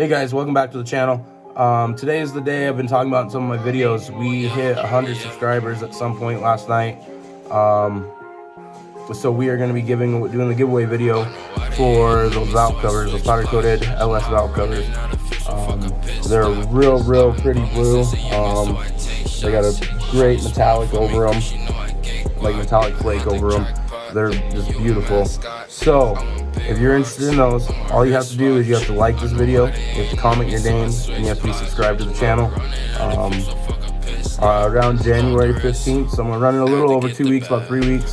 guys, welcome back to the channel. Today is the day I've been talking about in some of my videos. We hit 100 subscribers at some point last night. So we are going to be doing the giveaway video for those valve covers, those powder coated LS valve covers. They're real pretty blue. They got a great metallic over them, like metallic flake over them. They're just beautiful. So if you're interested in those, all you have to do is you have to like this video, you have to comment your name, and you have to be subscribed to the channel. Around January 15th, so I'm running a little over 2 weeks, about 3 weeks.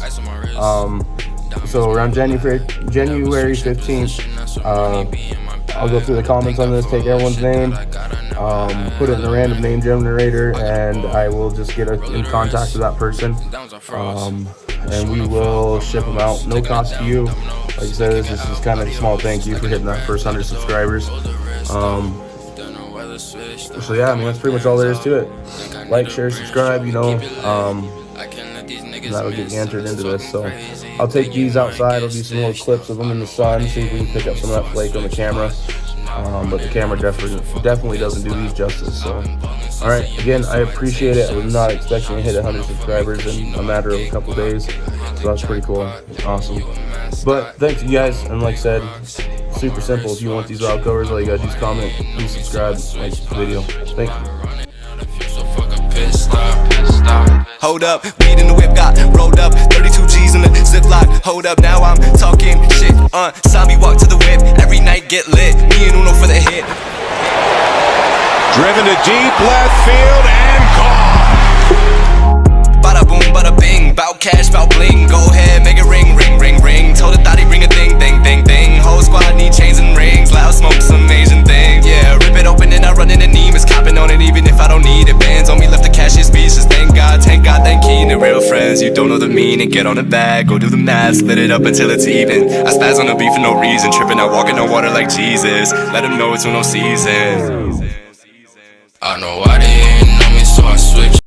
So around January 15th, I'll go through the comments on this, take everyone's name, put it in the random name generator, and I will just get in contact with that person, and we will ship them out, no cost to you. Like I said, this is kind of a small thank you for hitting that first 100 subscribers. So yeah, I mean, that's pretty much all there is to it. Like, share, subscribe, you know, that'll get you entered into this. So I'll take these outside, I'll do some little clips of them in the sun, see if we can pick up some of that flake on the camera. But the camera definitely doesn't do these justice. So alright, again, I appreciate it. I was not expecting to hit 100 subscribers in a matter of a couple days, so that's pretty cool. Awesome. But thanks you guys, and like I said, super simple. If you want these valve covers, all you gotta do is comment, please subscribe, like the video. Thank you. Hold up, weed in the whip got rolled up, 32 G's in the ziplock. Hold up, now I'm talking shit. Saw me walk to the whip, every night get lit. Me and Uno for the hit. Driven to deep left field and gone. Bada boom, bada bing, bout cash, bout bling. Go ahead, make it ring, ring, ring, ring. Told the thought he bring a ding, ding, ding, ding. Whole squad need chains and rings, loud smoke, some Asian thing. Yeah, rip it open and I run in the Nemus, copping on it even if I don't need it. Bands on me left the cashier speeches, thank God, thank Keen. The real friends, you don't know the meaning. Get on the bag, go do the math, split it up until it's even. I spaz on the beef for no reason, tripping out, walking on water like Jesus. Let them know it's no season. I know why they ain't know me, so I switch.